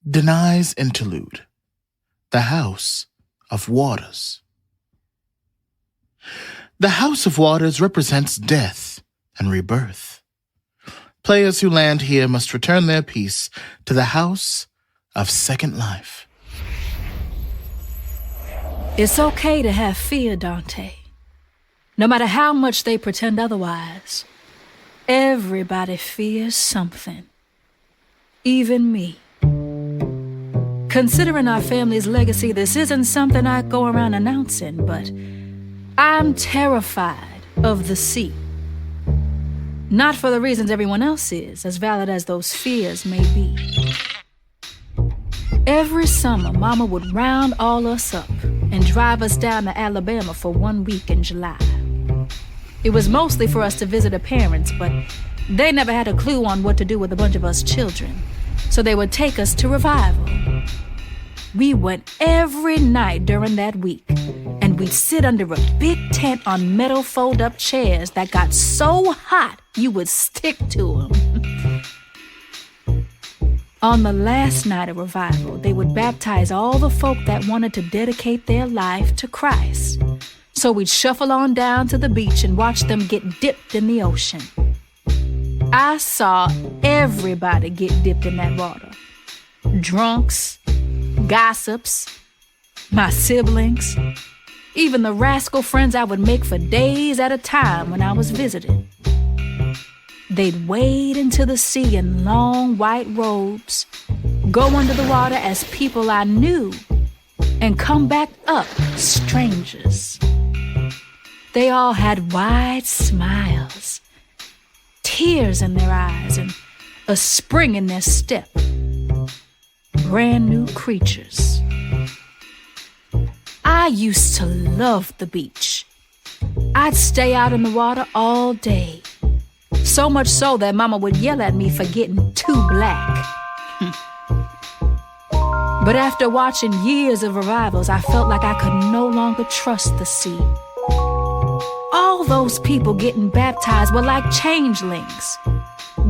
Danai's Interlude, the House of Waters. The House of Waters represents death and rebirth. Players who land here must return their piece to the House of Second Life. It's okay to have fear, Dante. No matter how much they pretend otherwise, everybody fears something. Even me. Considering our family's legacy, this isn't something I go around announcing, but I'm terrified of the sea. Not for the reasons everyone else is, as valid as those fears may be. Every summer, Mama would round all us up and drive us down to Alabama for 1 week in July. It was mostly for us to visit her parents, but they never had a clue on what to do with a bunch of us children, so they would take us to Revival. We went every night during that week, and we'd sit under a big tent on metal fold-up chairs that got so hot you would stick to them. On the last night of Revival, they would baptize all the folk that wanted to dedicate their life to Christ. So we'd shuffle on down to the beach and watch them get dipped in the ocean. I saw everybody get dipped in that water. Drunks, gossips, my siblings, even the rascal friends I would make for days at a time when I was visiting. They'd wade into the sea in long white robes, go under the water as people I knew, and come back up strangers. They all had wide smiles, tears in their eyes, and a spring in their step. Brand new creatures. I used to love the beach. I'd stay out in the water all day. So much so that Mama would yell at me for getting too black. But after watching years of revivals, I felt like I could no longer trust the sea. All those people getting baptized were like changelings,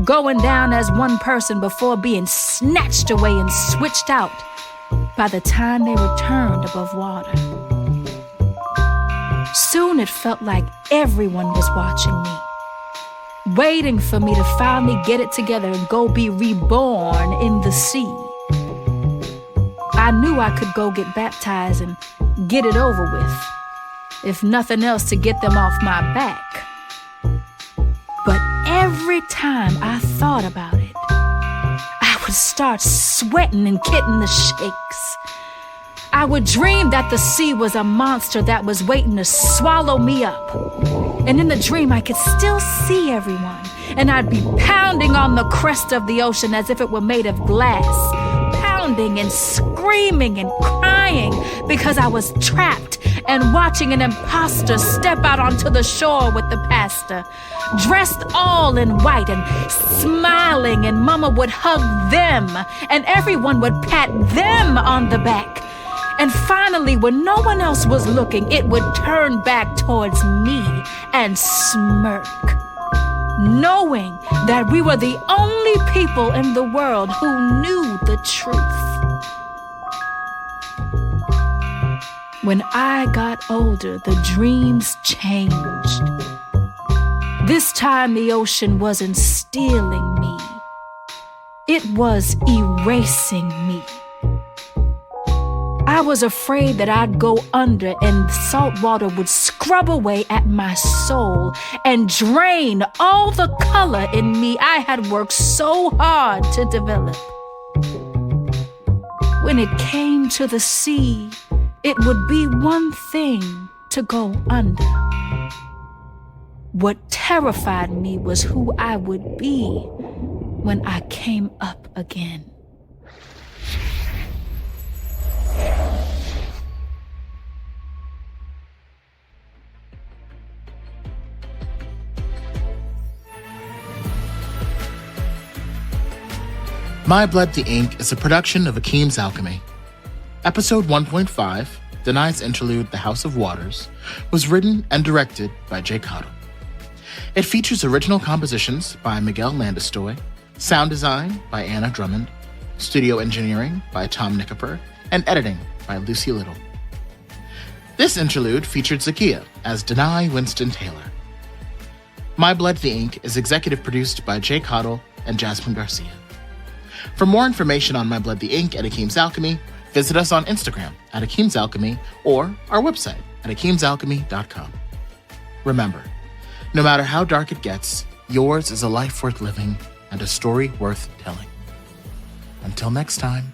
going down as one person before being snatched away and switched out by the time they returned above water. Soon it felt like everyone was watching me, waiting for me to finally get it together and go be reborn in the sea. I knew I could go get baptized and get it over with, if nothing else to get them off my back. But every time I thought about it, I would start sweating and getting the shakes. I would dream that the sea was a monster that was waiting to swallow me up. And in the dream, I could still see everyone, and I'd be pounding on the crest of the ocean as if it were made of glass, pounding and screaming and crying because I was trapped and watching an imposter step out onto the shore with the pastor, dressed all in white and smiling, and Mama would hug them, and everyone would pat them on the back. And finally, when no one else was looking, it would turn back towards me and smirk, knowing that we were the only people in the world who knew the truth. When I got older, the dreams changed. This time, the ocean wasn't stealing me. It was erasing me. I was afraid that I'd go under and salt water would scrub away at my soul and drain all the color in me I had worked so hard to develop. When it came to the sea, it would be one thing to go under. What terrified me was who I would be when I came up again. My Blood the Ink is a production of Akeem's Alchemy. Episode 1.5, Danai's Interlude, The House of Waters, was written and directed by Jay Cottle. It features original compositions by Miguel Landestoy, sound design by Anna Drummond, Studio engineering by Tom Nikiper, and editing by Lucy Little. This interlude featured Zakiya as Danai Winston Taylor. My Blood the Ink is executive produced by Jay Cottle and Jasmine Garcia. For more information on My Blood the Ink and Akeem's Alchemy, visit us on Instagram at Akeem's Alchemy or our website at akeemsalchemy.com. Remember, no matter how dark it gets, yours is a life worth living and a story worth telling. Until next time.